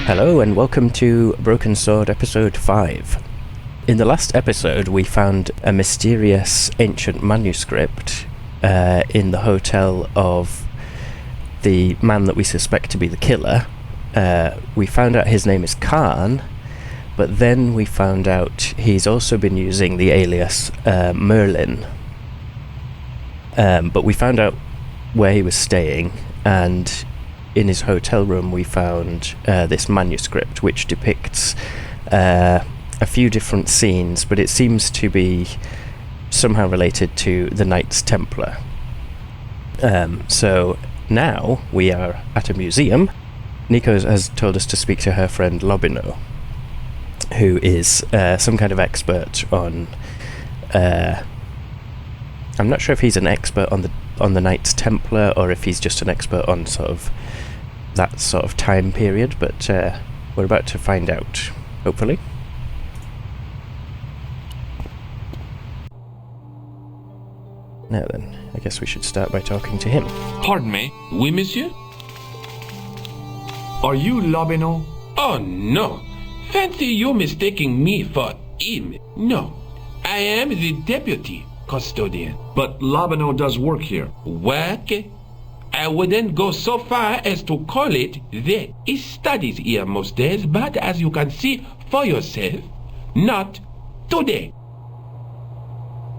Hello and welcome to Broken Sword episode 5. In the last episode we found a mysterious ancient manuscript in the hotel of the man that we suspect to be the killer. We found out his name is Khan, but then we found out he's also been using the alias Merlin. But we found out where he was staying, and in his hotel room we found this manuscript which depicts a few different scenes, but it seems to be somehow related to the Knights Templar. So now we are at a museum. Nico has told us to speak to her friend Lobino, who is some kind of expert on... I'm not sure if he's an expert on the Knights Templar or if he's just an expert on sort of that sort of time period, but we're about to find out, hopefully. Now then, I guess we should start by talking to him. Pardon me. Oui, monsieur? Are you Lobino? Oh, no. Fancy you mistaking me for him. No. I am the deputy custodian. But Lobino does work here. Work? I wouldn't go so far as to call it that. He studies here most days, but as you can see for yourself, not today.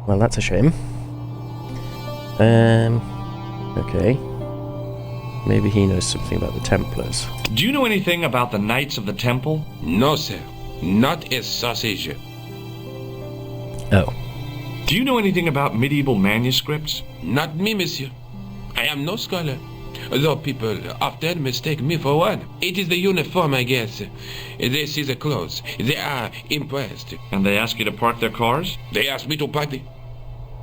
Well, that's a shame. Okay. Maybe he knows something about the Templars. Do you know anything about the Knights of the Temple? No, sir. Not a sausage. Oh. Do you know anything about medieval manuscripts? Not me, monsieur. I am no scholar, though people often mistake me for one. It is the uniform, I guess. They see the clothes. They are impressed. And they ask you to park their cars? They ask me to park the...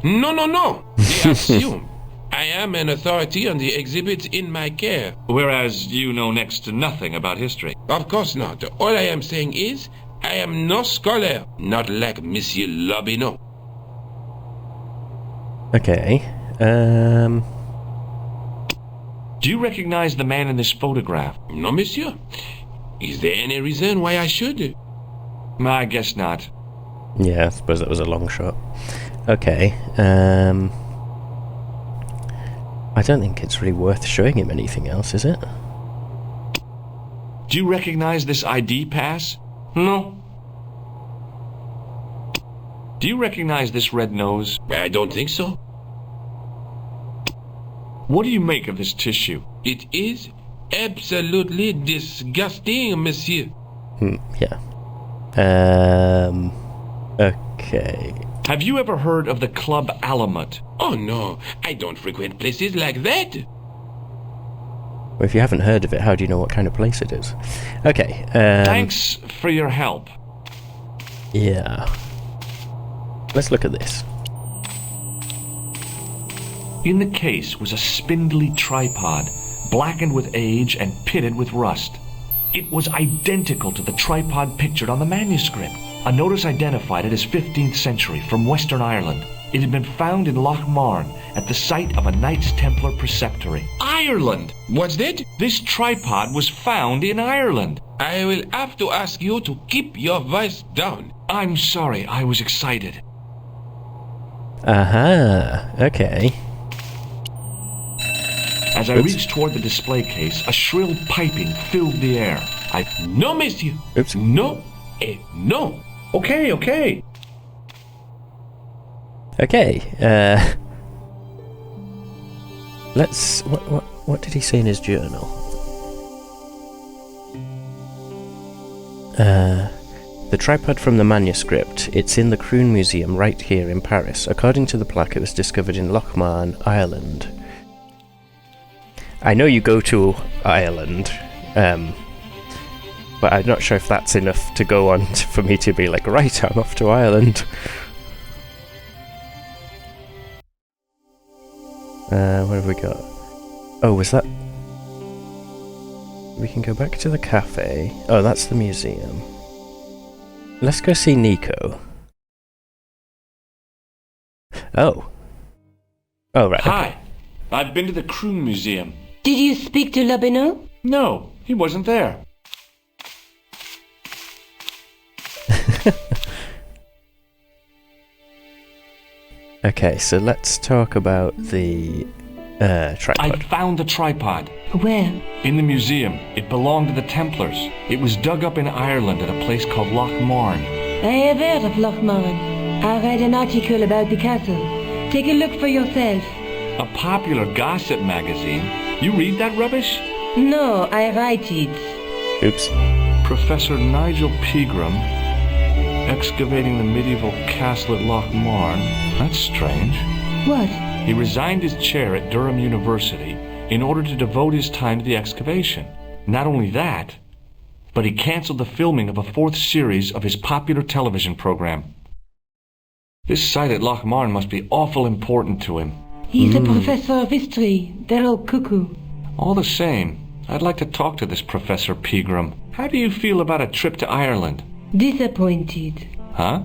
No. They assume I am an authority on the exhibits in my care. Whereas you know next to nothing about history. Of course not. All I am saying is, I am no scholar, not like Monsieur Lobino. Okay. Do you recognize the man in this photograph? No, monsieur. Is there any reason why I should? I guess not. Yeah, I suppose that was a long shot. Okay, I don't think it's really worth showing him anything else, is it? Do you recognize this ID pass? No. Do you recognize this red nose? I don't think so. What do you make of this tissue? It is absolutely disgusting, monsieur. Yeah. Okay. Have you ever heard of the Club Alamut? Oh no, I don't frequent places like that. Well, if you haven't heard of it, how do you know what kind of place it is? Okay. Thanks for your help. Yeah. Let's look at this. In the case was a spindly tripod, blackened with age and pitted with rust. It was identical to the tripod pictured on the manuscript. A notice identified it as 15th century from Western Ireland. It had been found in Loch Marne at the site of a Knights Templar preceptory. Ireland? What's that? This tripod was found in Ireland. I will have to ask you to keep your voice down. I'm sorry, I was excited. Okay. As I reached toward the display case, a shrill piping filled the air. No, monsieur. Oops. No. No. Okay. Okay, let's... What did he say in his journal? The tripod from the manuscript, it's in the Croon Museum right here in Paris. According to the plaque, it was discovered in Loch Marne, Ireland. I know you go to Ireland, but I'm not sure if that's enough to go on for me to be like, right, I'm off to Ireland. What have we got? Oh, was that... We can go back to the cafe. Oh, that's the museum. Let's go see Nico. Oh. Oh, right. Hi. Okay. I've been to the Croon Museum. Did you speak to Lobino? No, he wasn't there. Okay, so let's talk about the tripod. I found the tripod. Where? In the museum. It belonged to the Templars. It was dug up in Ireland at a place called Loch Marn. I have heard of Loch Marn. I read an article about the castle. Take a look for yourself. A popular gossip magazine. You read that rubbish? No, I write it. Oops. Professor Nigel Pegram, excavating the medieval castle at Loch Marn. That's strange. What? He resigned his chair at Durham University in order to devote his time to the excavation. Not only that, but he canceled the filming of a 4th series of his popular television program. This site at Loch Marn must be awful important to him. He's a professor of history. They're all cuckoo. All the same, I'd like to talk to this Professor Pegram. How do you feel about a trip to Ireland? Disappointed. Huh?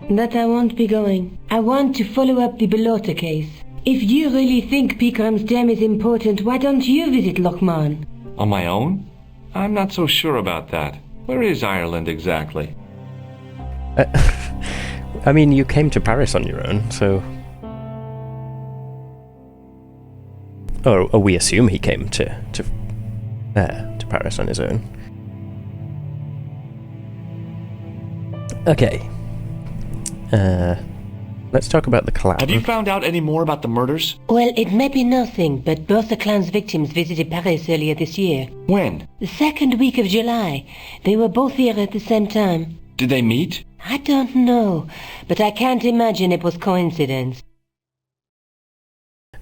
That I won't be going. I want to follow up the Belota case. If you really think Pickeram's dam is important, why don't you visit Loch Marn? On my own? I'm not so sure about that. Where is Ireland exactly? I mean, you came to Paris on your own, so... Or we assume he came to Paris on his own. Okay. Let's talk about the clan. Have you found out any more about the murders? Well, it may be nothing, but both the clan's victims visited Paris earlier this year. When? The 2nd week of July. They were both here at the same time. Did they meet? I don't know, but I can't imagine it was coincidence.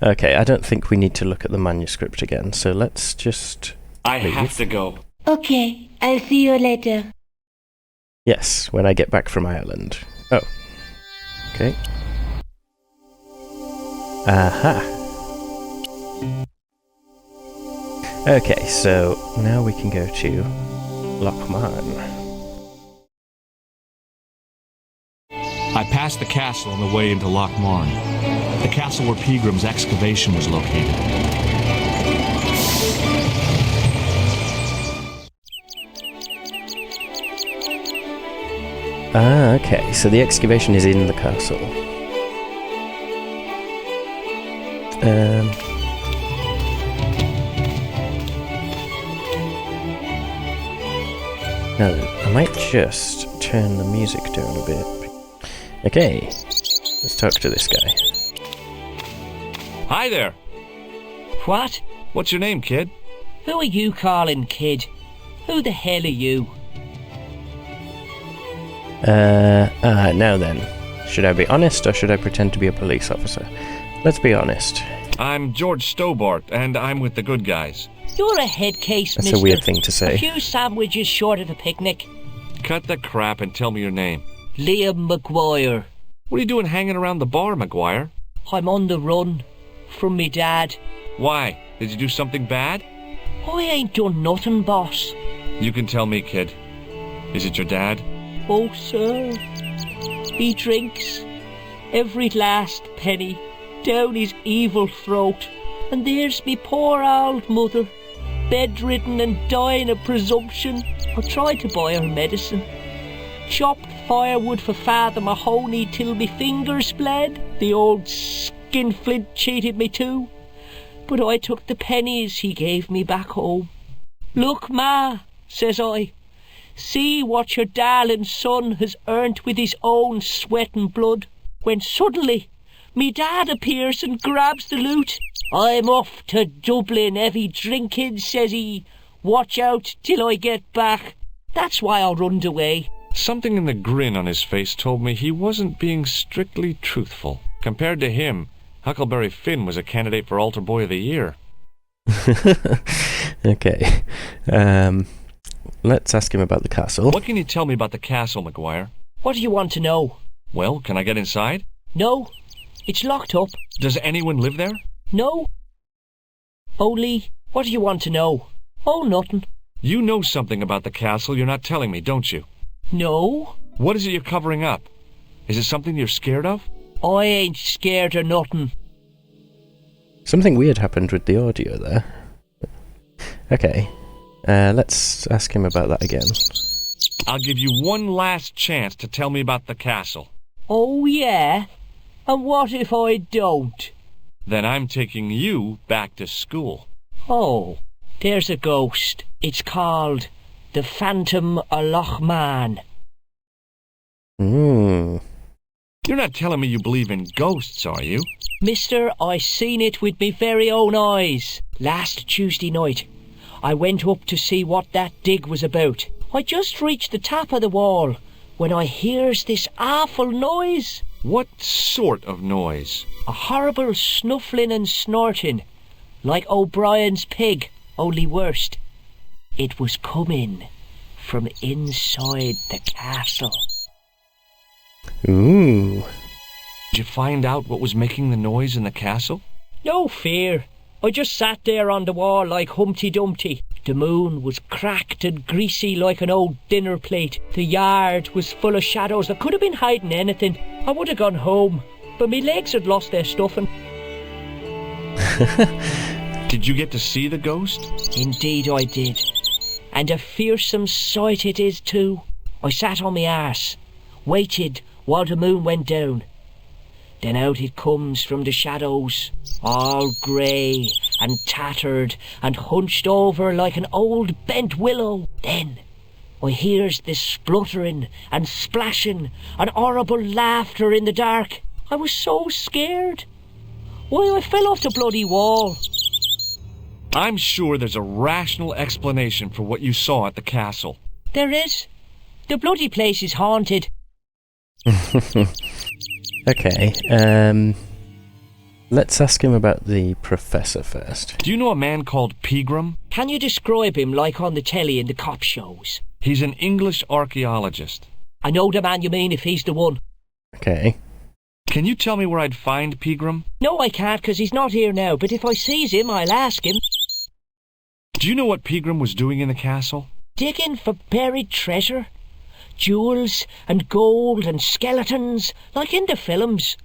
Okay, I don't think we need to look at the manuscript again, so let's just I leave. have to go. Okay, I'll see you later. Yes, when I get back from Ireland. Oh. Okay. Aha. Okay, so now we can go to Loch Marn. I passed the castle on the way into Loch Marn. The castle where Pegram's excavation was located. Ah, okay, so the excavation is in the castle. Now, I might just turn the music down a bit. Okay, let's talk to this guy. Hi there. What? What's your name, kid? Who are you calling kid? Who the hell are you? Now then. Should I be honest or should I pretend to be a police officer? Let's be honest. I'm Georg Stobbart, and I'm with the good guys. You're a head case, That's mister. a weird thing to say. A few sandwiches short of a picnic. Cut the crap and tell me your name. Liam McGuire. What are you doing hanging around the bar, McGuire? I'm on the run. From me dad. Why? Did you do something bad? I ain't done nothing, boss. You can tell me, kid. Is it your dad? Oh, sir. He drinks every last penny down his evil throat. And there's me poor old mother, bedridden and dying of presumption. I tried to buy her medicine. Chopped firewood for Father Mahoney till me fingers bled. The old skinflint cheated me too. But I took the pennies he gave me back home. Look, Ma, says I. See what your darling son has earned with his own sweat and blood. When suddenly, me dad appears and grabs the loot. I'm off to Dublin, heavy drinking, says he. Watch out till I get back. That's why I runned away. Something in the grin on his face told me he wasn't being strictly truthful. Compared to him, Huckleberry Finn was a candidate for Altar Boy of the Year. Okay. Let's ask him about the castle. What can you tell me about the castle, McGuire? What do you want to know? Well, can I get inside? No, it's locked up. Does anyone live there? No. Only, what do you want to know? Oh, nothing. You know something about the castle you're not telling me, don't you? No. What is it you're covering up? Is it something you're scared of? I ain't scared of nothing. Something weird happened with the audio there. Okay. Let's ask him about that again. I'll give you one last chance to tell me about the castle. Oh, yeah? And what if I don't? Then I'm taking you back to school. Oh, there's a ghost. It's called the Phantom o' Loch Man. You're not telling me you believe in ghosts, are you? Mister, I seen it with me very own eyes. Last Tuesday night, I went up to see what that dig was about. I just reached the top of the wall when I hears this awful noise. What sort of noise? A horrible snuffling and snorting, like O'Brien's pig, only worst. It was coming from inside the castle. Ooh. Did you find out what was making the noise in the castle? No fear. I just sat there on the wall like Humpty Dumpty. The moon was cracked and greasy like an old dinner plate. The yard was full of shadows that could have been hiding anything. I would have gone home, but me legs had lost their stuffing. Did you get to see the ghost? Indeed I did. And a fearsome sight it is too. I sat on my arse, waited while the moon went down. Then out it comes from the shadows, all grey and tattered and hunched over like an old bent willow. Then I hears this spluttering and splashing and horrible laughter in the dark. I was so scared. Why, I fell off the bloody wall. I'm sure there's a rational explanation for what you saw at the castle. There is. The bloody place is haunted. Okay, let's ask him about the professor first. Do you know a man called Pegram? Can you describe him like on the telly in the cop shows? He's an English archaeologist. I know the man you mean if he's the one. Okay. Can you tell me where I'd find Pegram? No, I can't, 'cause he's not here now, but if I sees him, I'll ask him. Do you know what Pegram was doing in the castle? Digging for buried treasure. Jewels and gold and skeletons, like in the films.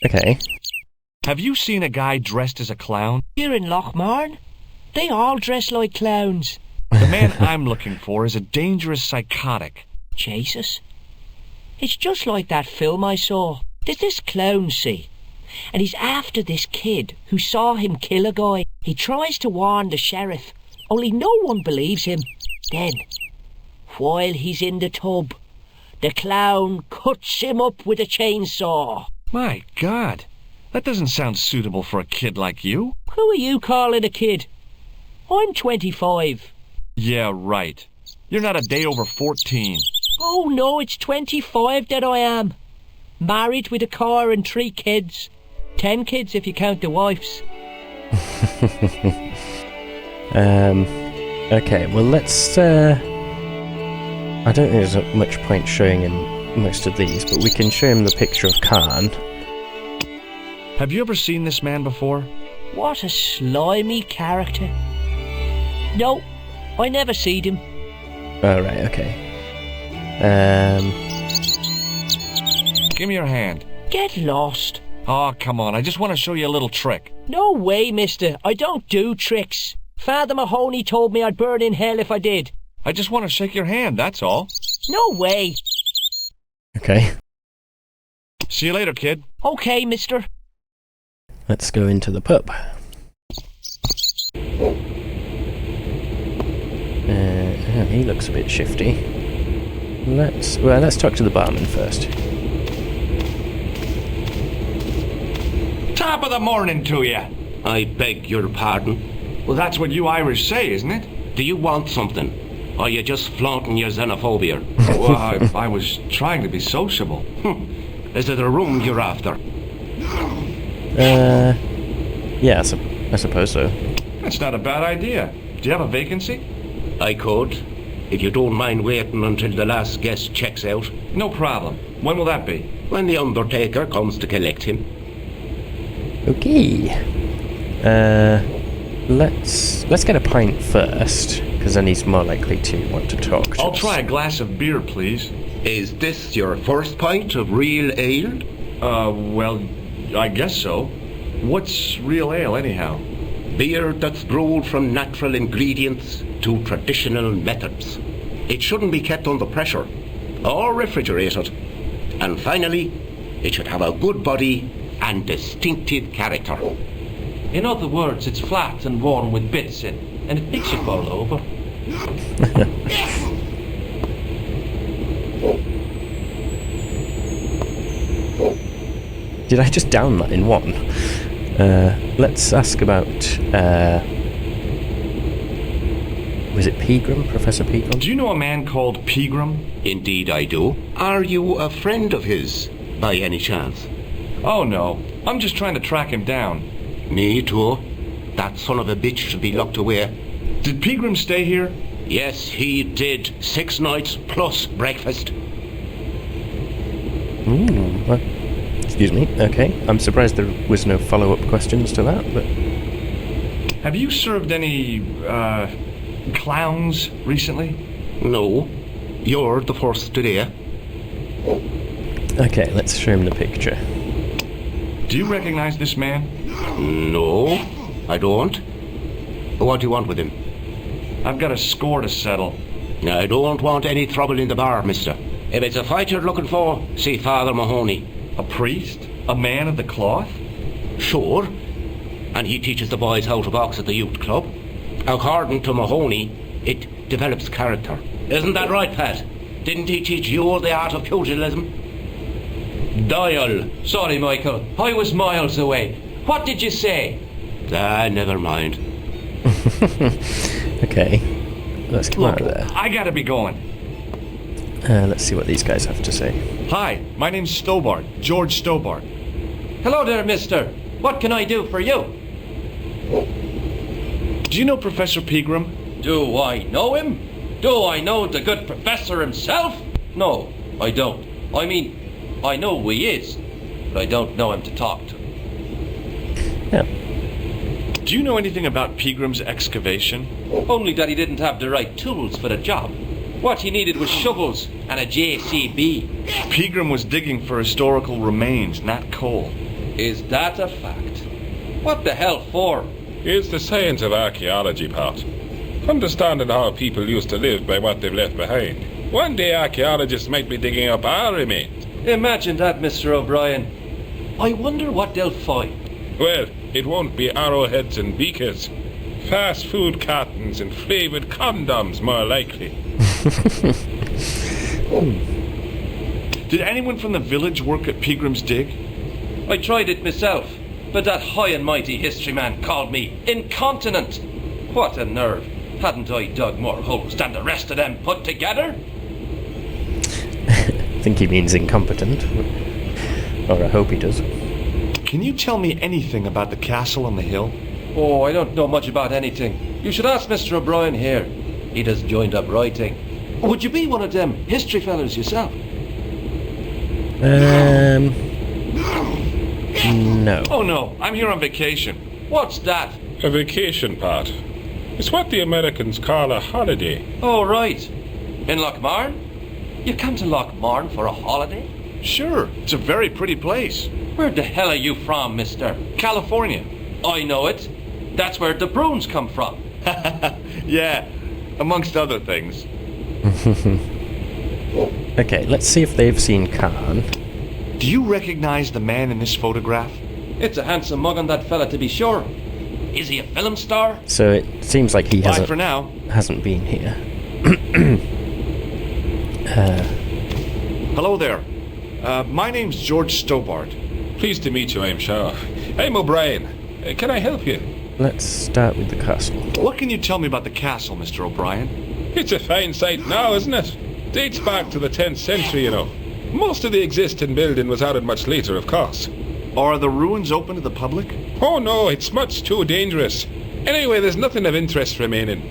Okay. Have you seen a guy dressed as a clown? Here in Lochmarn, they all dress like clowns. The man I'm looking for is a dangerous psychotic. Jesus. It's just like that film I saw. There's this clown, see, and he's after this kid who saw him kill a guy. He tries to warn the sheriff, only no one believes him. Then, while he's in the tub, the clown cuts him up with a chainsaw. My God, that doesn't sound suitable for a kid like you. Who are you calling a kid? I'm 25. Yeah, right. You're not a day over 14. Oh no, it's 25 that I am. Married with a car and 3 kids. 10 kids if you count the wives. Okay, well let's, I don't think there's much point showing him most of these, but we can show him the picture of Khan. Have you ever seen this man before? What a slimy character. No, I never seed him. Oh, right, okay. Give me your hand. Get lost. Oh, come on, I just want to show you a little trick. No way, mister. I don't do tricks. Father Mahoney told me I'd burn in hell if I did. I just want to shake your hand, that's all. No way. Okay. See you later, kid. Okay, mister. Let's go into the pub. He looks a bit shifty. Let's talk to the barman first. Top of the morning to you. I beg your pardon. Well, that's what you Irish say, isn't it? Do you want something? Or are you just flaunting your xenophobia? Well, I was trying to be sociable. Is it a room you're after? Yeah, I suppose so. That's not a bad idea. Do you have a vacancy? I could, if you don't mind waiting until the last guest checks out. No problem. When will that be? When the undertaker comes to collect him. Okay. Let's get a pint first, because then he's more likely to want to talk to I'll us. try a glass of beer, please. Is this your first pint of real ale? Well, I guess so. What's real ale, anyhow? Beer that's brewed from natural ingredients to traditional methods. It shouldn't be kept under pressure or refrigerated. And finally, it should have a good body and distinctive character. In other words, it's flat and worn with bits in, and it makes you fall over. Did I just down that in one? Let's ask about... was it Pegram? Professor Pegram? Do you know a man called Pegram? Indeed I do. Are you a friend of his, by any chance? Oh no, I'm just trying to track him down. Me too. That son of a bitch should be locked away. Did Pegram stay here? Yes, he did. 6 nights plus breakfast. Excuse me. Okay. I'm surprised there was no follow-up questions to that, but... Have you served any, clowns recently? No. You're the first today. Okay, let's show him the picture. Do you recognize this man? No, I don't. What do you want with him? I've got a score to settle. I don't want any trouble in the bar, mister. If it's a fight you're looking for, see Father Mahoney. A priest? A man of the cloth? Sure. And he teaches the boys how to box at the youth club. According to Mahoney, it develops character. Isn't that right, Pat? Didn't he teach you the art of pugilism? Dial. Sorry, Michael. I was miles away. What did you say? Never mind. Okay. Let's come out of there. I gotta be going. Let's see what these guys have to say. Hi, my name's Stobbart. Georg Stobbart. Hello there, mister. What can I do for you? Do you know Professor Pegram? Do I know him? Do I know the good professor himself? No, I don't. I mean, I know who he is, but I don't know him to talk to. Yeah. Do you know anything about Pegram's excavation? Only that he didn't have the right tools for the job. What he needed was shovels and a JCB. Pegram was digging for historical remains, not coal. Is that a fact? What the hell for? It's the science of archaeology, Pat. Understanding how people used to live by what they've left behind. One day archaeologists might be digging up our remains. Imagine that, Mr. O'Brien. I wonder what they'll find. Well, it won't be arrowheads and beakers. Fast food cartons and flavoured condoms, more likely. Did anyone from the village work at Pegram's dig? I tried it myself, but that high and mighty history man called me incontinent. What a nerve. Hadn't I dug more holes than the rest of them put together? I think he means incompetent. Or I hope he does. Can you tell me anything about the castle on the hill? Oh, I don't know much about anything. You should ask Mr. O'Brien here. He just joined up writing. Would you be one of them history fellas yourself? No. Oh no, I'm here on vacation. What's that? A vacation, Pat. It's what the Americans call a holiday. Oh, right. In Lochmarn? You come to Lochmarn for a holiday? Sure, it's a very pretty place. Where the hell are you from, mister? California. I know it. That's where the Bruins come from. Yeah, amongst other things. Okay, let's see if they've seen Khan. Do you recognize the man in this photograph? It's a handsome mug on that fella, to be sure. Is he a film star? So it seems like he Bye for now. hasn't been here. Hello there. My name's Georg Stobbart. Pleased to meet you, I'm sure. I'm O'Brien. Can I help you? Let's start with the castle. What can you tell me about the castle, Mr. O'Brien? It's a fine site now, isn't it? Dates back to the 10th century, you know. Most of the existing building was added much later, of course. Are the ruins open to the public? Oh no, it's much too dangerous. Anyway, there's nothing of interest remaining.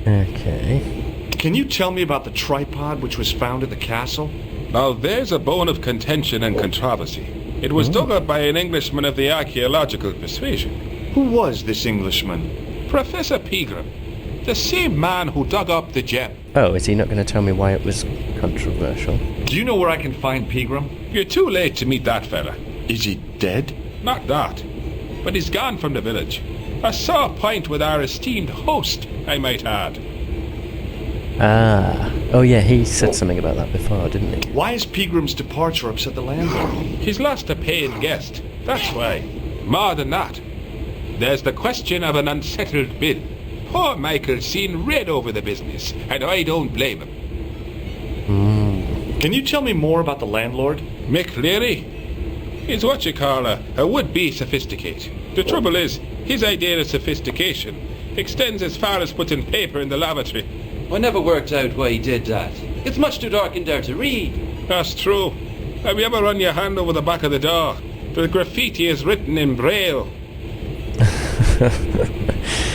Okay. Can you tell me about the tripod which was found at the castle? Now there's a bone of contention and controversy. It was dug up by an Englishman of the archaeological persuasion. Who was this Englishman? Professor Pegram. The same man who dug up the gem. Oh, is he not going to tell me why it was controversial? Do you know where I can find Pegram? You're too late to meet that fella. Is he dead? Not that. But he's gone from the village. A sore point with our esteemed host, I might add. Ah. Oh yeah, he said something about that before, didn't he? Why has Peagram's departure upset the landlord? He's lost a paying guest. That's why. More than that. There's the question of an unsettled bill. Poor Michael's seen red over the business, and I don't blame him. Can you tell me more about the landlord? Mick Leary? He's what you call a would-be sophisticate. The trouble is, his idea of sophistication extends as far as putting paper in the lavatory. I never worked out why he did that. It's much too dark in there to read. That's true. Have you ever run your hand over the back of the door? The graffiti is written in Braille.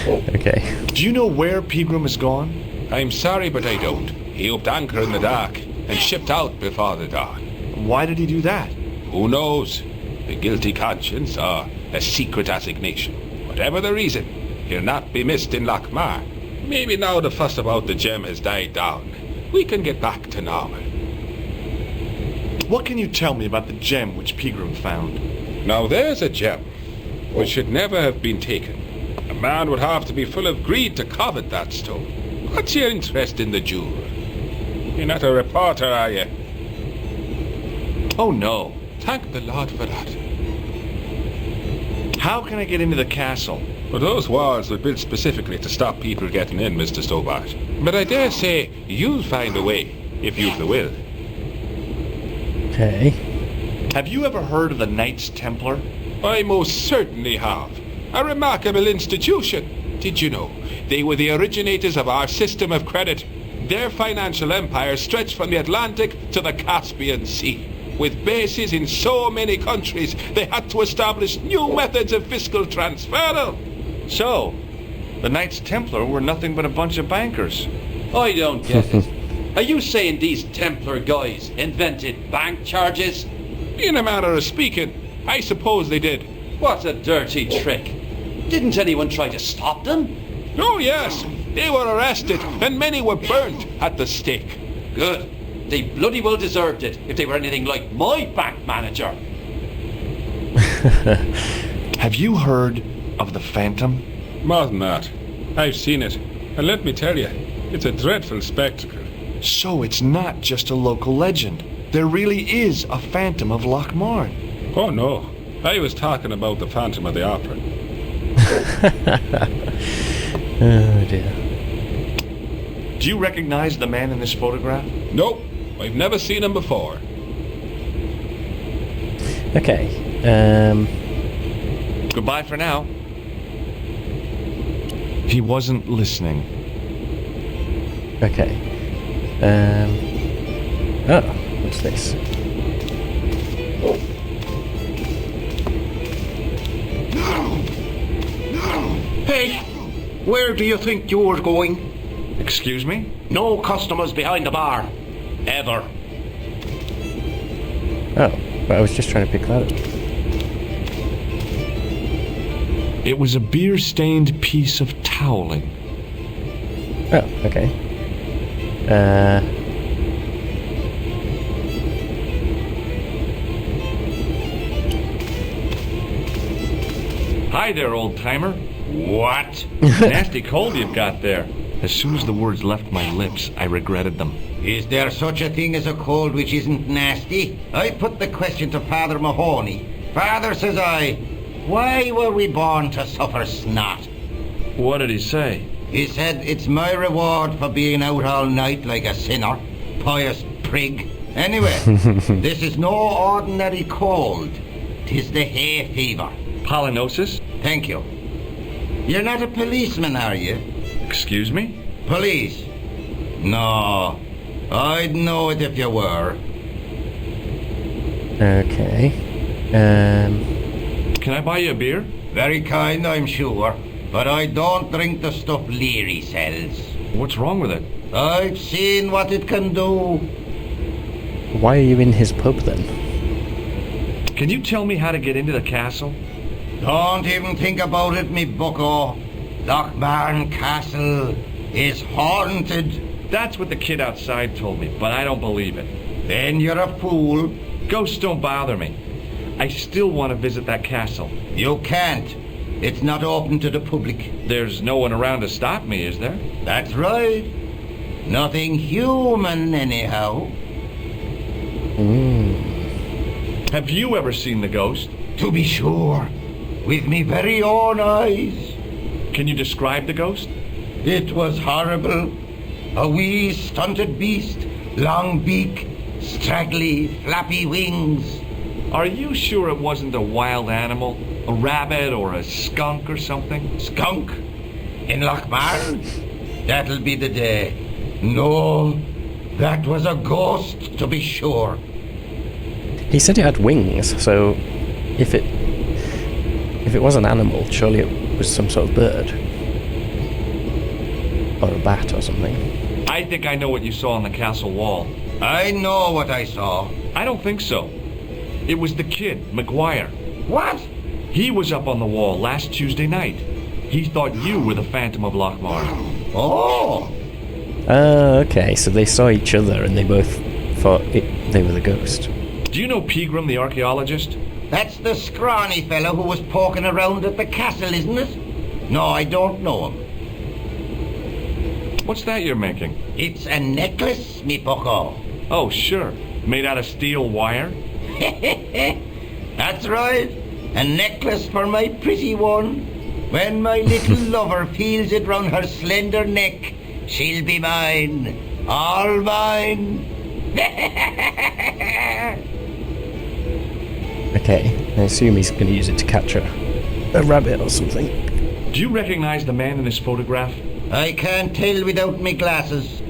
Okay. Do you know where Peagram has gone? I'm sorry, but I don't. He upped anchor in the dark and shipped out before the dawn. Why did he do that? Who knows? A guilty conscience or a secret assignation. Whatever the reason, he'll not be missed in Lochmar. Maybe now the fuss about the gem has died down, we can get back to normal. What can you tell me about the gem which Peagram found? Now there's a gem which should never have been taken. A man would have to be full of greed to covet that stone. What's your interest in the jewel? You're not a reporter, are you? Oh no. Thank the Lord for that. How can I get into the castle? Well, those walls were built specifically to stop people getting in, Mr. Stobbart. But I dare say you'll find a way, if you've the will. Okay. Have you ever heard of the Knights Templar? I most certainly have. A remarkable institution. Did you know? They were the originators of our system of credit. Their financial empire stretched from the Atlantic to the Caspian Sea. With bases in so many countries, they had to establish new methods of fiscal transfer. So, the Knights Templar were nothing but a bunch of bankers. I don't get it. Are you saying these Templar guys invented bank charges? In a manner of speaking, I suppose they did. What a dirty trick. Didn't anyone try to stop them? Oh yes, they were arrested and many were burnt at the stake. Good. They bloody well deserved it if they were anything like my bank manager. Have you heard of the Phantom? More than that. I've seen it. And let me tell you, it's a dreadful spectacle. So it's not just a local legend. There really is a Phantom of Lochmar. Oh no, I was talking about the Phantom of the Opera. Oh dear. Do you recognize the man in this photograph? Nope, I've never seen him before. Okay. Goodbye for now. He wasn't listening. Okay. Oh, what's this? Hey, where do you think you're going? Excuse me? No customers behind the bar. Ever. Oh, but I was just trying to pick that up. It was a beer-stained piece of toweling. Oh, okay. Hi there, old-timer. What? Nasty cold you've got there. As soon as the words left my lips, I regretted them. Is there such a thing as a cold which isn't nasty? I put the question to Father Mahoney. Father, says I, why were we born to suffer snot? What did he say? He said, it's my reward for being out all night like a sinner. Pious prig. Anyway, this is no ordinary cold. 'Tis the hay fever. Pollinosis? Thank you. You're not a policeman, are you? Excuse me? Police? No. I'd know it if you were. Okay. Can I buy you a beer? Very kind, I'm sure. But I don't drink the stuff Leary sells. What's wrong with it? I've seen what it can do. Why are you in his pub then? Can you tell me how to get into the castle? Don't even think about it, me bucko. Lochmarn Castle is haunted. That's what the kid outside told me, but I don't believe it. Then you're a fool. Ghosts don't bother me. I still want to visit that castle. You can't. It's not open to the public. There's no one around to stop me, is there? That's right. Nothing human, anyhow. Have you ever seen the ghost? To be sure. With me very own eyes. Can you describe the ghost? It was horrible. A wee stunted beast, long beak, straggly, flappy wings. Are you sure it wasn't a wild animal? A rabbit or a skunk or something? Skunk? In Lochmarn? That'll be the day. No, that was a ghost, to be sure. He said it had wings, so if it was an animal, surely it was some sort of bird. Or a bat or something. I think I know what you saw on the castle wall. I know what I saw. I don't think so. It was the kid, McGuire. What? He was up on the wall last Tuesday night. He thought you were the Phantom of Lochmar. Oh! Okay, so they saw each other and they both thought they were the ghost. Do you know Pegram, the archaeologist? That's the scrawny fellow who was poking around at the castle, isn't it? No, I don't know him. What's that you're making? It's a necklace, me bucko. Oh, sure. Made out of steel wire? That's right. A necklace for my pretty one. When my little lover feels it round her slender neck, she'll be mine. All mine. Okay, I assume he's going to use it to catch a rabbit or something. Do you recognize the man in this photograph? I can't tell without my glasses.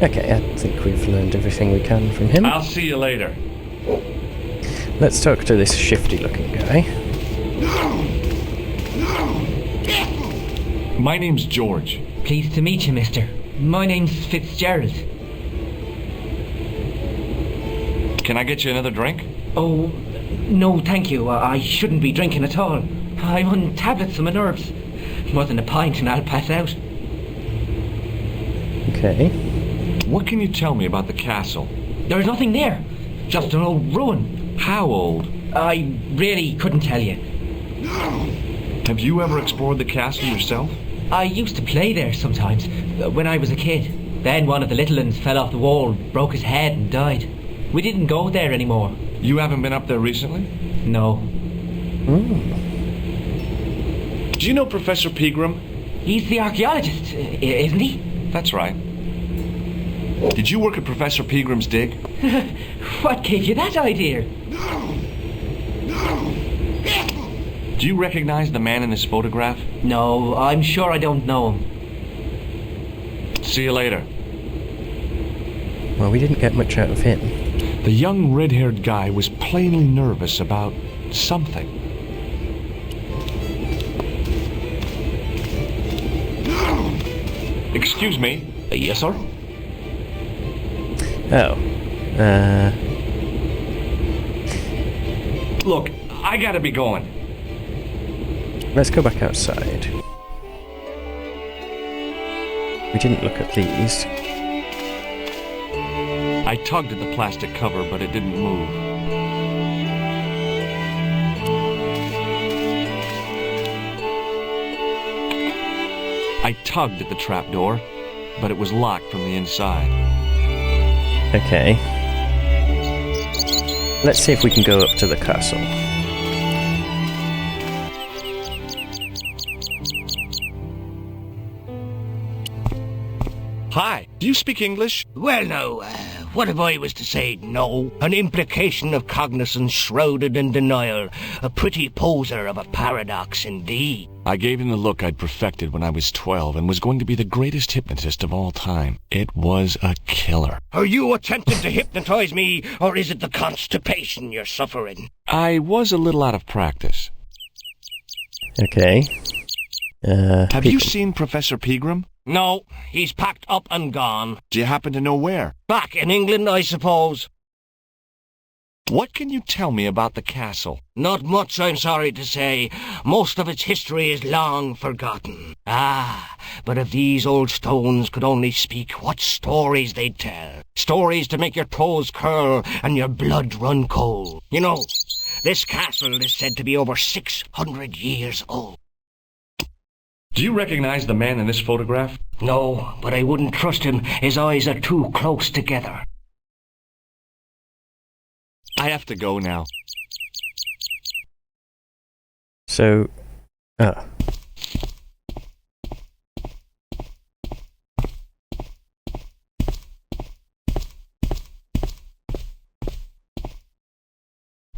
Okay, I think we've learned everything we can from him. I'll see you later. Let's talk to this shifty-looking guy. My name's George. Pleased to meet you, mister. My name's Fitzgerald. Can I get you another drink? Oh, no, thank you. I shouldn't be drinking at all. I'm on tablets for my nerves. More than a pint and I'll pass out. Okay. What can you tell me about the castle? There's nothing there. Just an old ruin. How old? I really couldn't tell you. Have you ever explored the castle yourself? I used to play there sometimes, when I was a kid. Then one of the little ones fell off the wall, broke his head and died. We didn't go there anymore. You haven't been up there recently? No. Do you know Professor Pegram? He's the archaeologist, isn't he? That's right. Did you work at Professor Pegram's dig? What gave you that idea? Do you recognize the man in this photograph? No, I'm sure I don't know him. See you later. Well, we didn't get much out of him. The young red-haired guy was plainly nervous about something. Excuse me. Yes, sir? Oh. Look, I gotta be going. Let's go back outside. We didn't look at these. I tugged at the plastic cover, but it didn't move. I tugged at the trapdoor, but it was locked from the inside. Okay. Let's see if we can go up to the castle. Hi, do you speak English? Well, now, what if I was to say no? An implication of cognizance shrouded in denial. A pretty poser of a paradox indeed. I gave him the look I'd perfected when I was 12 and was going to be the greatest hypnotist of all time. It was a killer. Are you attempting to hypnotize me, or is it the constipation you're suffering? I was a little out of practice. Okay. Have you seen Professor Pegram? No, he's packed up and gone. Do you happen to know where? Back in England, I suppose. What can you tell me about the castle? Not much, I'm sorry to say. Most of its history is long forgotten. Ah, but if these old stones could only speak, what stories they'd tell. Stories to make your toes curl and your blood run cold. You know, this castle is said to be over 600 years old. Do you recognize the man in this photograph? No, but I wouldn't trust him. His eyes are too close together. I have to go now. So,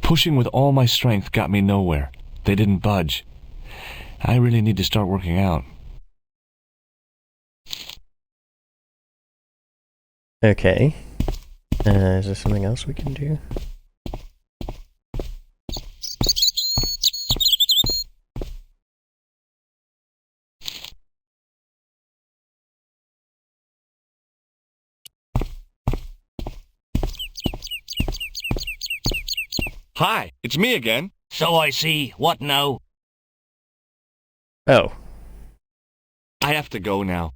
Pushing with all my strength got me nowhere. They didn't budge. I really need to start working out. okay. Is there something else we can do? Hi, it's me again. So I see. What now? Oh, I have to go now.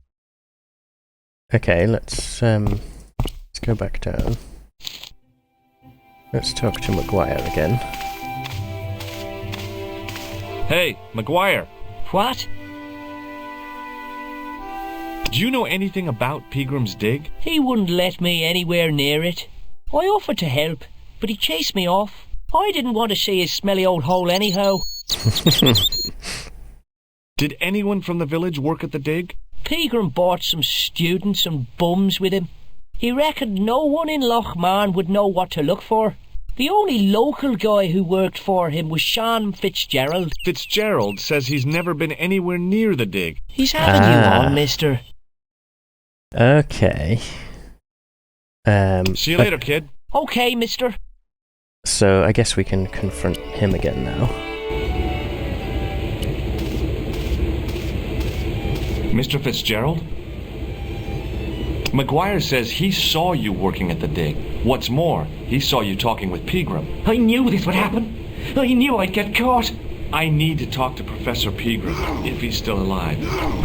okay, let's go back down. Let's talk to Maguire again. Hey, Maguire. What? Do you know anything about Peagram's Dig? He wouldn't let me anywhere near it. I offered to help, but he chased me off. I didn't want to see his smelly old hole anyhow. Did anyone from the village work at the dig? Pegram brought some students and bums with him. He reckoned no one in Lochmarn would know what to look for. The only local guy who worked for him was Sean Fitzgerald. Fitzgerald says he's never been anywhere near the dig. He's having you on, mister. Okay. See you later, kid. Okay, mister. So I guess we can confront him again now. Mr. Fitzgerald? Maguire says he saw you working at the dig. What's more, he saw you talking with Pegram. I knew this would happen. I knew I'd get caught. I need to talk to Professor Pegram, if he's still alive.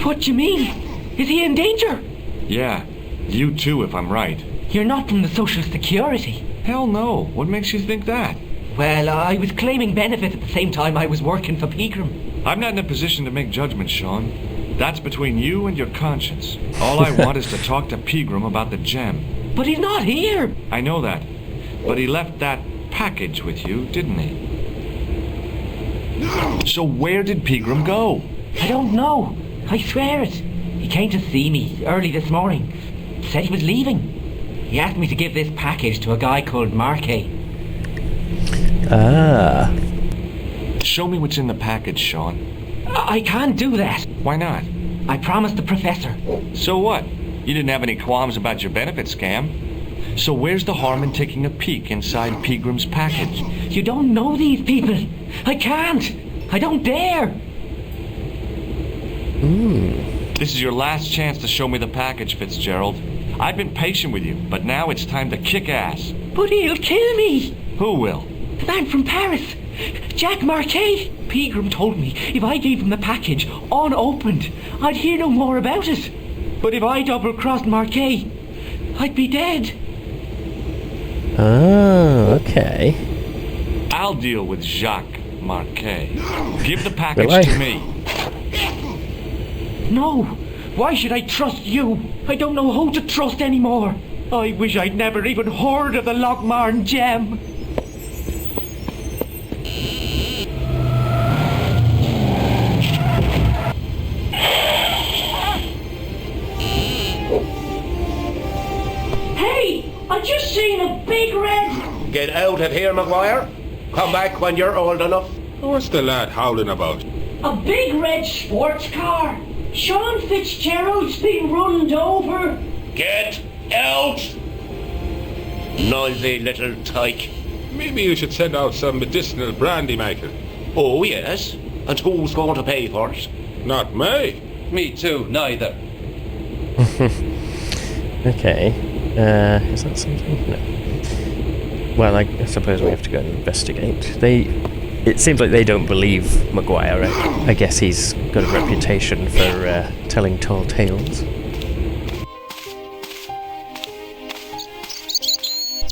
What do you mean? Is he in danger? Yeah, you too, if I'm right. You're not from the Social Security. Hell no. What makes you think that? Well, I was claiming benefits at the same time I was working for Pegram. I'm not in a position to make judgments, Sean. That's between you and your conscience. All I want is to talk to Pegram about the gem. But he's not here. I know that. But he left that package with you, didn't he? So where did Pegram go? I don't know. I swear it. He came to see me early this morning. Said he was leaving. He asked me to give this package to a guy called Marquet. Ah. Show me what's in the package, Sean. I can't do that. Why not? I promised the professor. So what? You didn't have any qualms about your benefit scam. So where's the harm in taking a peek inside Pegram's package? You don't know these people. I can't. I don't dare. This is your last chance to show me the package, Fitzgerald. I've been patient with you, but now it's time to kick ass. But he'll kill me. Who will? The man from Paris. Jack Marquet. Pegram told me if I gave him the package unopened, I'd hear no more about it. But if I double-crossed Marquet, I'd be dead. Oh, okay. I'll deal with Jacques Marquet. Give the package Will I? to me. No. Why should I trust you? I don't know who to trust anymore. I wish I'd never even heard of the Lochmarn gem. Hey! I just seen a big red... Get out of here, Maguire. Come back when you're old enough. What's the lad howling about? A big red sports car. Sean Fitzgerald's been runned over. Get out! Noisy little tyke. Maybe you should send out some medicinal brandy, Michael. Oh, yes. And who's going to pay for it? Not me. Me too, neither. Okay. Is that something? No. Well, I suppose we have to go and investigate. It seems like they don't believe Maguire. I guess he's got a reputation for telling tall tales.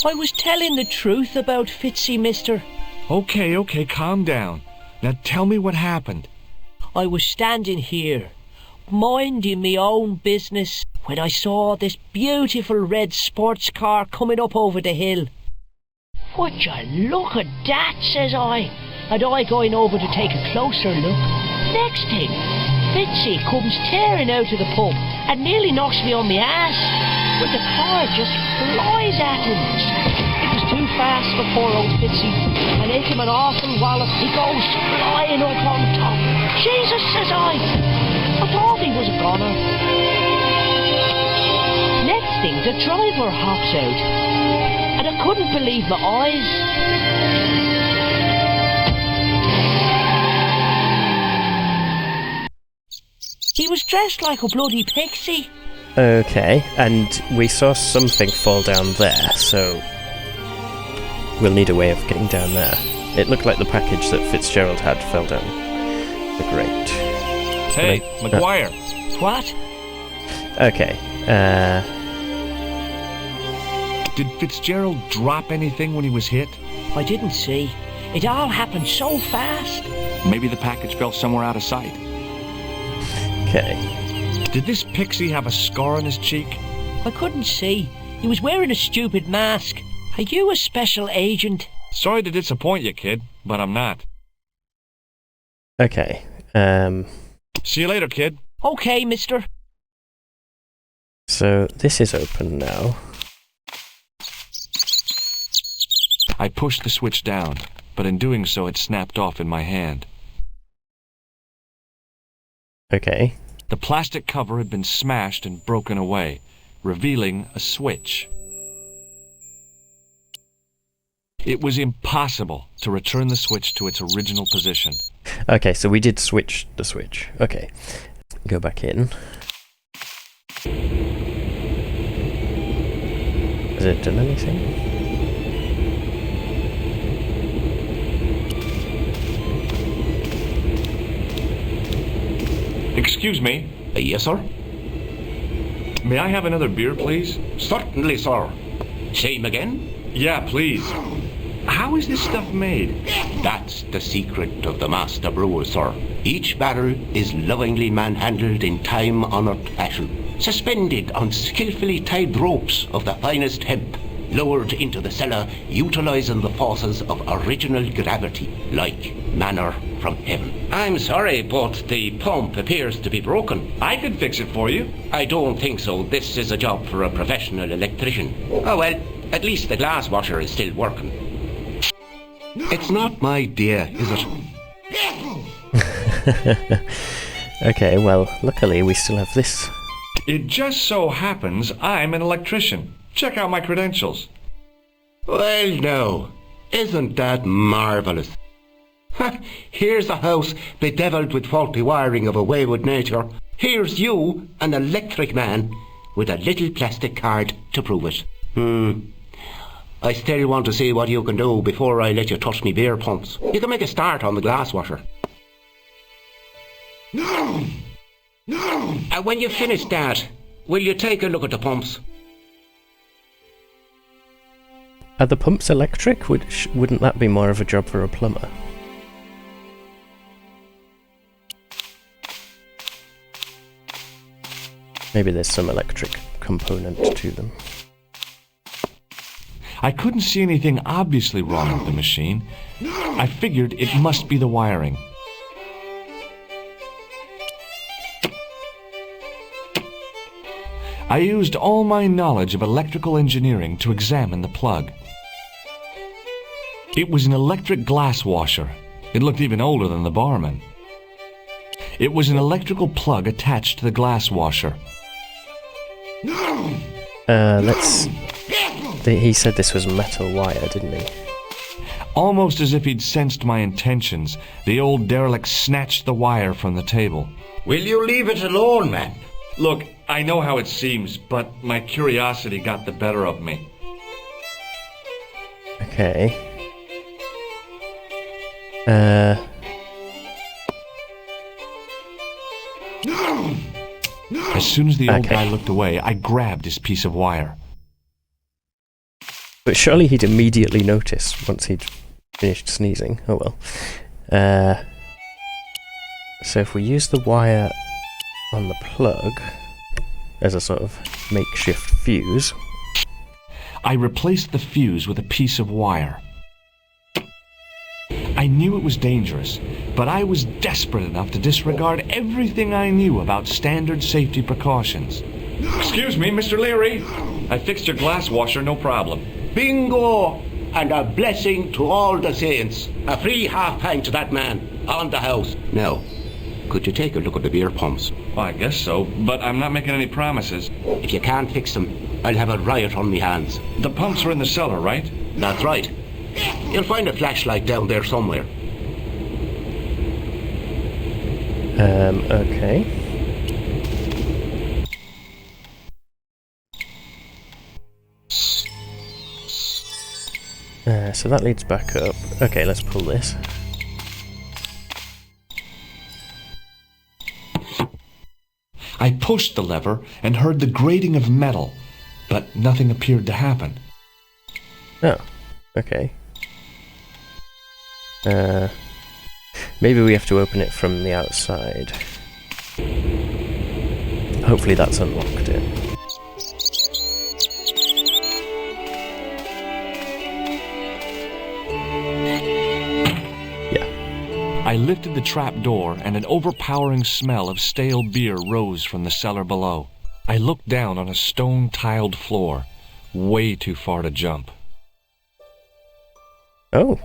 I was telling the truth about Fitzy, mister. Okay, calm down. Now tell me what happened. I was standing here. minding me own business when I saw this beautiful red sports car coming up over the hill. "Would you look at that," says I, and I going over to take a closer look. Next thing, Fitzy comes tearing out of the pub and nearly knocks me on my ass, but the car just flies at him. It was too fast for poor old Fitzy, and hit him an awful wallop. He goes flying up on top. "Jesus," says I thought he was a goner. Next thing, the driver hops out, and I couldn't believe my eyes. He was dressed like a bloody pixie. Okay, and we saw something fall down there, so we'll need a way of getting down there. It looked like the package that Fitzgerald had fell down the grate. Hey, McGuire. What? Okay, Did Fitzgerald drop anything when he was hit? I didn't see. It all happened so fast. Maybe the package fell somewhere out of sight. okay. Did this pixie have a scar on his cheek? I couldn't see. He was wearing a stupid mask. Are you a special agent? Sorry to disappoint you, kid, but I'm not. Okay, See you later, kid. Okay, mister. so this is open now. I pushed the switch down, but in doing so it snapped off in my hand. Okay, The plastic cover had been smashed and broken away, revealing a switch. It was impossible to return the switch to its original position. okay, so we did switch the switch. Okay, go back in. Has it done anything? Excuse me. Yes, sir? May I have another beer, please? Certainly, sir. Same again? Yeah, please. How is this stuff made? That's the secret of the master brewer, sir. Each barrel is lovingly manhandled in time-honoured fashion, suspended on skillfully tied ropes of the finest hemp, lowered into the cellar, utilising the forces of original gravity, like manna from heaven. I'm sorry, but the pump appears to be broken. I can fix it for you. I don't think so. This is a job for a professional electrician. Oh well, at least the glass washer is still working. It's not my idea, is it? Okay, well, luckily we still have this. It just so happens I'm an electrician. Check out my credentials. Well, no. Isn't that marvellous? Here's a house bedevilled with faulty wiring of a wayward nature. Here's you, an electric man, with a little plastic card to prove it. I still want to see what you can do before I let you touch me beer pumps. You can make a start on the glass washer. No! When you finish that, will you take a look at the pumps? Are the pumps electric? Wouldn't that be more of a job for a plumber? Maybe there's some electric component to them. I couldn't see anything obviously wrong with the machine. I figured it must be the wiring. I used all my knowledge of electrical engineering to examine the plug. It was an electric glass washer. It looked even older than the barman. It was an electrical plug attached to the glass washer. He said this was metal wire, didn't he? Almost as if he'd sensed my intentions, the old derelict snatched the wire from the table. Will you leave it alone, man? Look, I know how it seems, but my curiosity got the better of me. Okay. As soon as the old guy looked away, I grabbed his piece of wire. But surely he'd immediately notice once he'd finished sneezing. Oh well. So if we use the wire on the plug as a sort of makeshift fuse. I replaced the fuse with a piece of wire. I knew it was dangerous, but I was desperate enough to disregard everything I knew about standard safety precautions. Excuse me, Mr. Leary. I fixed your glass washer, no problem. Bingo! And a blessing to all the saints. A free half-pint to that man on the house. Now, could you take a look at the beer pumps? Well, I guess so, but I'm not making any promises. If you can't fix them, I'll have a riot on me hands. The pumps are in the cellar, right? That's right. You'll find a flashlight down there somewhere. Okay. So that leads back up. Okay, let's pull this. I pushed the lever and heard the grating of metal, but nothing appeared to happen. Oh, okay. Maybe we have to open it from the outside. Hopefully that's unlocked it. I lifted the trap door, and an overpowering smell of stale beer rose from the cellar below. I looked down on a stone-tiled floor, way too far to jump. Oh.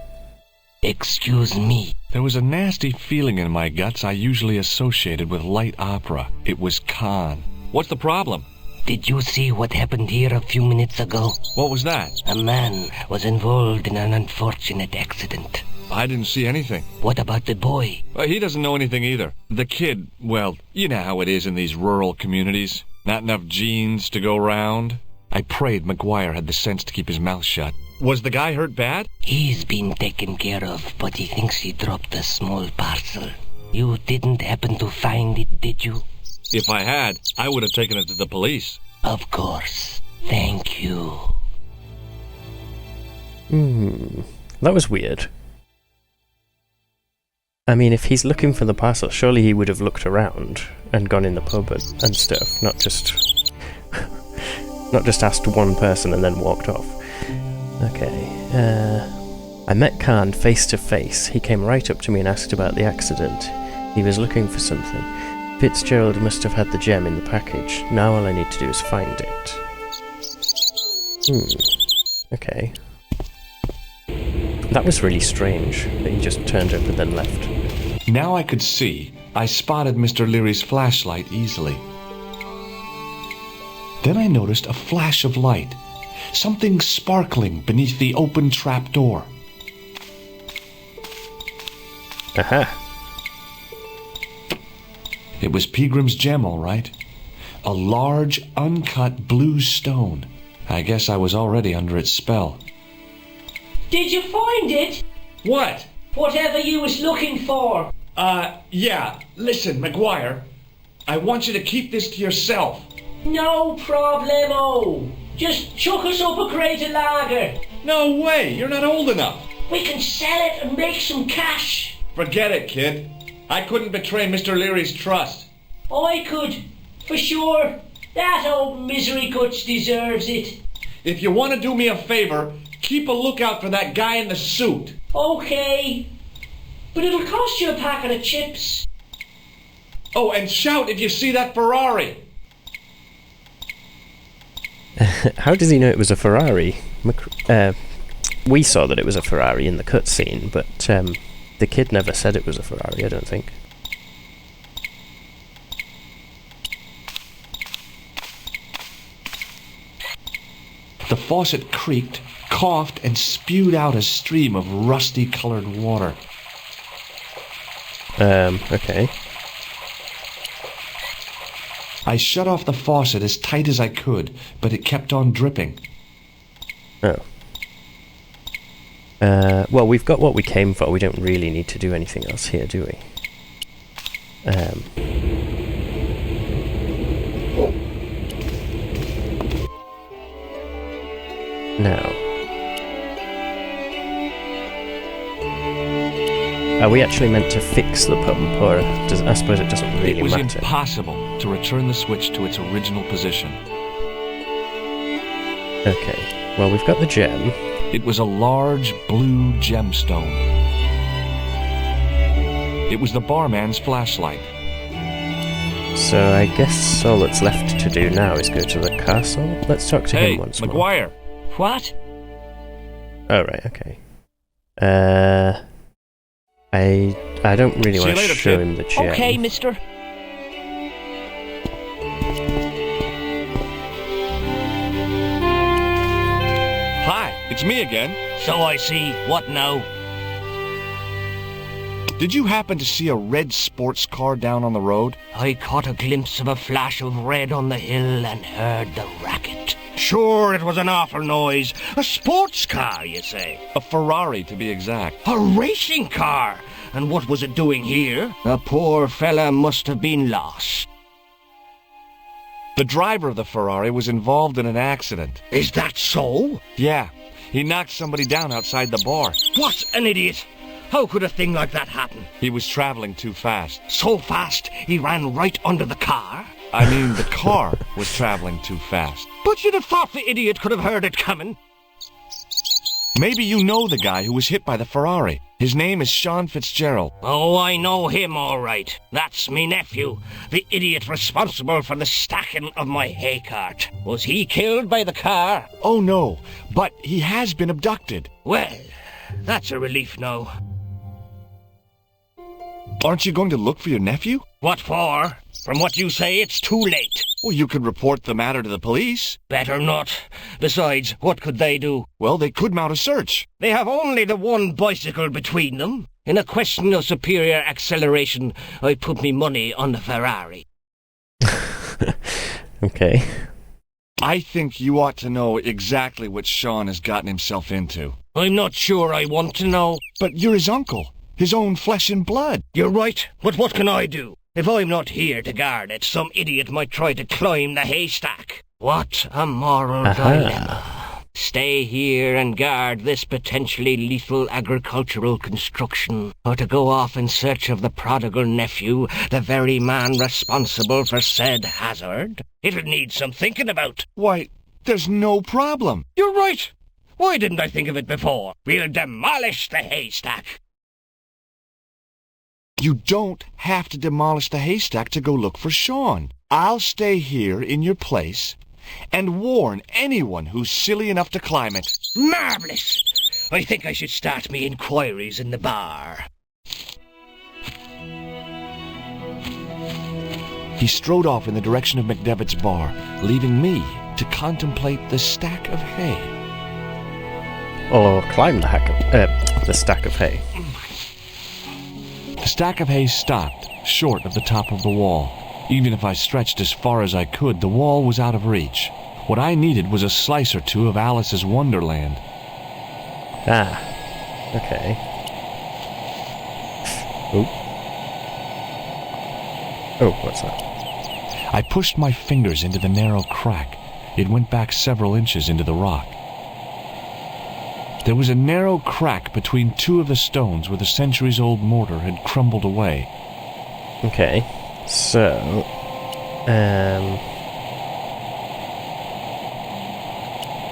Excuse me. There was a nasty feeling in my guts I usually associated with light opera. It was Khan. What's the problem? Did you see what happened here a few minutes ago? What was that? A man was involved in an unfortunate accident. I didn't see anything. What about the boy? He doesn't know anything either. The kid, well, you know how it is in these rural communities. Not enough genes to go round. I prayed McGuire had the sense to keep his mouth shut. Was the guy hurt bad? He's been taken care of, but he thinks he dropped a small parcel. You didn't happen to find it, did you? If I had, I would have taken it to the police. Of course. Thank you. That was weird. I mean, if he's looking for the parcel, surely he would have looked around and gone in the pub and stuff, not just asked one person and then walked off. Okay, I met Khan face to face. He came right up to me and asked about the accident. He was looking for something. Fitzgerald must have had the gem in the package. Now all I need to do is find it. Okay. That was really strange, that he just turned up and then left. Now I could see. I spotted Mr. Leary's flashlight easily. Then I noticed a flash of light. Something sparkling beneath the open trap door. Aha! It was Peagram's gem, all right. A large, uncut blue stone. I guess I was already under its spell. Did you find it? What? Whatever you was looking for. Yeah. Listen, McGuire. I want you to keep this to yourself. No problemo. Just chuck us up a crate of lager. No way. You're not old enough. We can sell it and make some cash. Forget it, kid. I couldn't betray Mr. Leary's trust. I could, for sure. That old misery guts deserves it. If you want to do me a favor, keep a lookout for that guy in the suit. Okay. But it'll cost you a packet of chips. Oh, and shout if you see that Ferrari. How does he know it was a Ferrari? We saw that it was a Ferrari in the cutscene, but the kid never said it was a Ferrari, I don't think. The faucet creaked, coughed, and spewed out a stream of rusty-colored water. Okay. I shut off the faucet as tight as I could, but it kept on dripping. Oh. Well, we've got what we came for. We don't really need to do anything else here, do we? Now. Are we actually meant to fix the pump, or I suppose it doesn't really It was matter? impossible to return the switch to its original position. Okay, well, we've got the gem. It was a large blue gemstone. It was the barman's flashlight. So I guess all that's left to do now is go to the castle. Let's talk to him once more. McGuire. What? Oh, right, okay. I don't really See you want to later, show kid. him the gem. Okay, mister. Hi, it's me again. So I see. What now? Did you happen to see a red sports car down on the road? I caught a glimpse of a flash of red on the hill and heard the racket. Sure, it was an awful noise. A sports car, you say? A Ferrari, to be exact. A racing car? And what was it doing here? The poor fella must have been lost. The driver of the Ferrari was involved in an accident. Is that so? Yeah, he knocked somebody down outside the bar. What an idiot! How could a thing like that happen? He was traveling too fast. So fast, he ran right under the car? I mean, the car was traveling too fast. But you'd have thought the idiot could have heard it coming. Maybe you know the guy who was hit by the Ferrari. His name is Sean Fitzgerald. Oh, I know him all right. That's me nephew, the idiot responsible for the stacking of my hay cart. Was he killed by the car? Oh no, but he has been abducted. Well, that's a relief now. Aren't you going to look for your nephew? What for? From what you say, it's too late. Well, you could report the matter to the police. Better not. Besides, what could they do? Well, they could mount a search. They have only the one bicycle between them. In a question of superior acceleration, I put me money on the Ferrari. Okay. I think you ought to know exactly what Sean has gotten himself into. I'm not sure I want to know. But you're his uncle. His own flesh and blood. You're right, but what can I do? If I'm not here to guard it, some idiot might try to climb the haystack. What a moral dilemma. Stay here and guard this potentially lethal agricultural construction, or to go off in search of the prodigal nephew, the very man responsible for said hazard? It'll need some thinking about. Why, there's no problem. You're right. Why didn't I think of it before? We'll demolish the haystack. You don't have to demolish the haystack to go look for Sean. I'll stay here in your place and warn anyone who's silly enough to climb it. Marvellous! I think I should start me inquiries in the bar. He strode off in the direction of McDevitt's bar, leaving me to contemplate the stack of hay. Or climb the stack of hay. The stack of hay stopped, short of the top of the wall. Even if I stretched as far as I could, the wall was out of reach. What I needed was a slice or two of Alice's Wonderland. Ah, okay. Oh, what's that? I pushed my fingers into the narrow crack. It went back several inches into the rock. There was a narrow crack between two of the stones where the centuries-old mortar had crumbled away. Okay, so...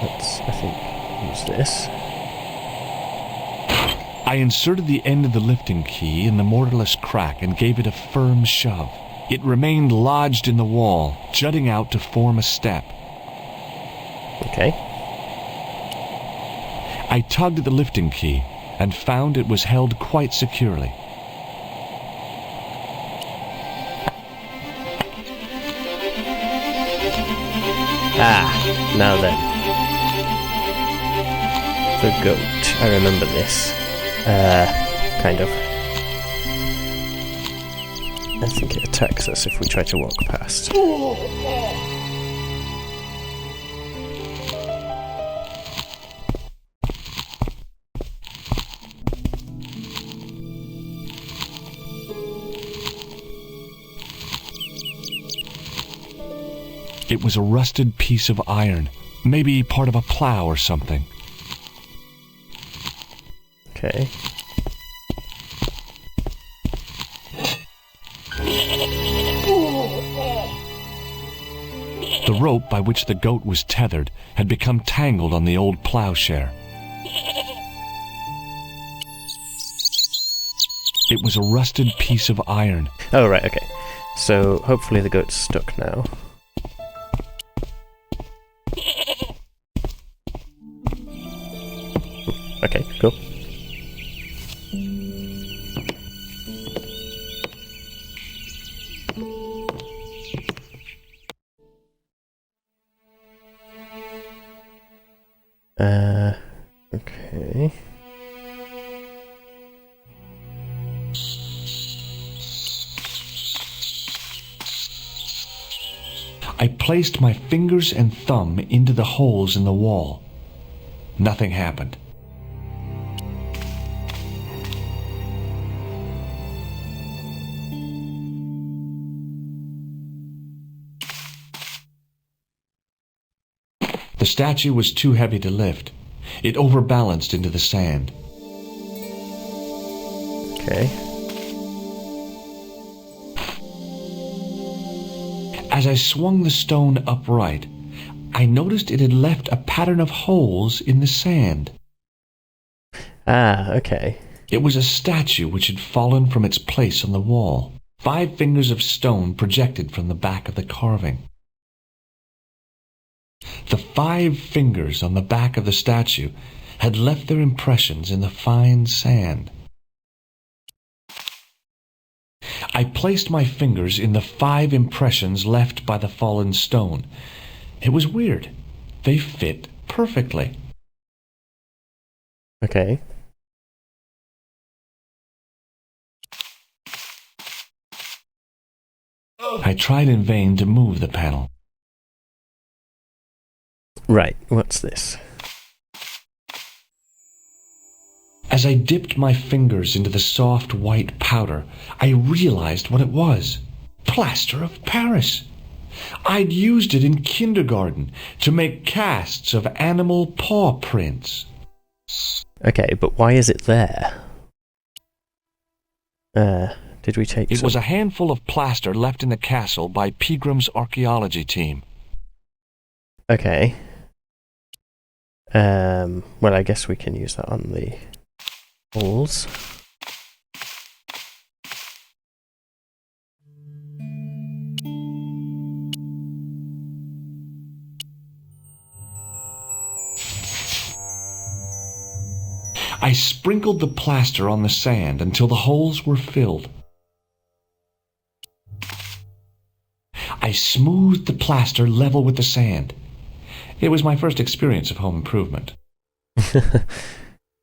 let's, I think, use this. I inserted the end of the lifting key in the mortarless crack and gave it a firm shove. It remained lodged in the wall, jutting out to form a step. Okay. I tugged at the lifting key and found it was held quite securely. Ah, now then. The goat. I remember this. Kind of. I think it attacks us if we try to walk past. It was a rusted piece of iron, maybe part of a plow or something. Okay. The rope by which the goat was tethered had become tangled on the old plowshare. It was a rusted piece of iron. Oh, right, okay. So, hopefully the goat's stuck now. Okay, cool. Okay. I placed my fingers and thumb into the holes in the wall. Nothing happened. The statue was too heavy to lift. It overbalanced into the sand. Okay. As I swung the stone upright, I noticed it had left a pattern of holes in the sand. Ah, okay. It was a statue which had fallen from its place on the wall. 5 fingers of stone projected from the back of the carving. The 5 fingers on the back of the statue had left their impressions in the fine sand. I placed my fingers in the 5 impressions left by the fallen stone. It was weird. They fit perfectly. Okay. I tried in vain to move the panel. Right, what's this? As I dipped my fingers into the soft white powder, I realized what it was. Plaster of Paris. I'd used it in kindergarten to make casts of animal paw prints. Okay, but why is it there? Did we take It was a handful of plaster left in the castle by Pegram's archaeology team. Okay. Well, I guess we can use that on the walls. I sprinkled the plaster on the sand until the holes were filled. I smoothed the plaster level with the sand. It was my first experience of home improvement.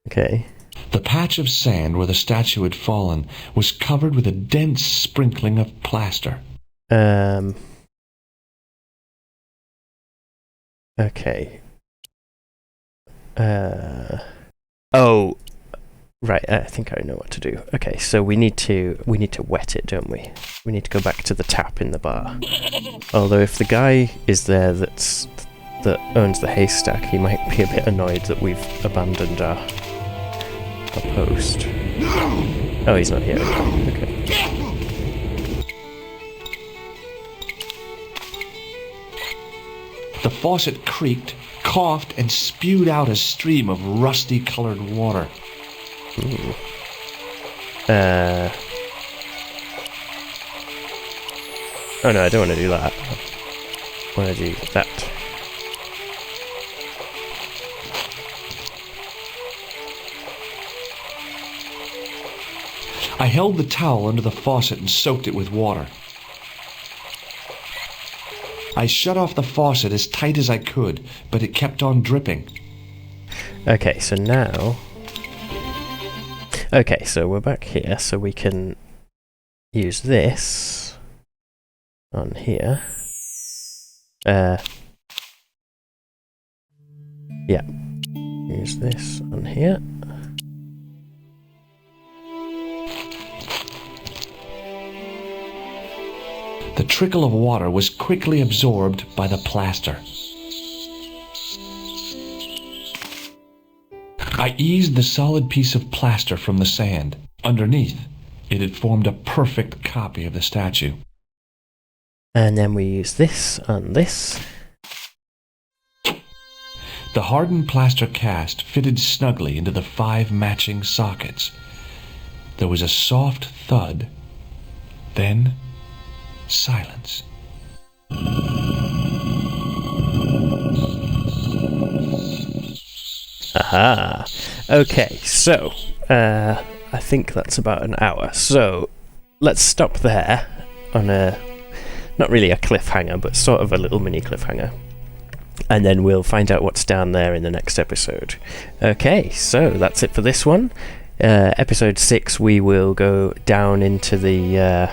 Okay. The patch of sand where the statue had fallen was covered with a dense sprinkling of plaster. Okay. Oh, right. I think I know what to do. Okay, so we need to wet it, don't we? We need to go back to the tap in the bar. Although if the guy is there that owns the haystack, he might be a bit annoyed that we've abandoned our post. Oh, he's not here. Okay. The faucet creaked, coughed, and spewed out a stream of rusty-colored water. Ooh. Oh no, I don't want to do that. I want to do that. I held the towel under the faucet and soaked it with water. I shut off the faucet as tight as I could, but it kept on dripping. Okay, so now... Okay, so we're back here, so we can use this on here. Yeah. Use this on here. The trickle of water was quickly absorbed by the plaster. I eased the solid piece of plaster from the sand. Underneath, it had formed a perfect copy of the statue. And then we use this on this. The hardened plaster cast fitted snugly into the 5 matching sockets. There was a soft thud, then silence. Aha. Okay, so I think that's about an hour. So let's stop there on not really a cliffhanger, but sort of a little mini cliffhanger. And then we'll find out what's down there in the next episode. Okay, so that's it for this one. Episode 6, we will go down into the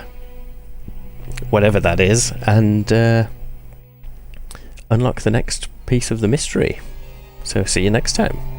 whatever that is and unlock the next piece of the mystery. So see you next time.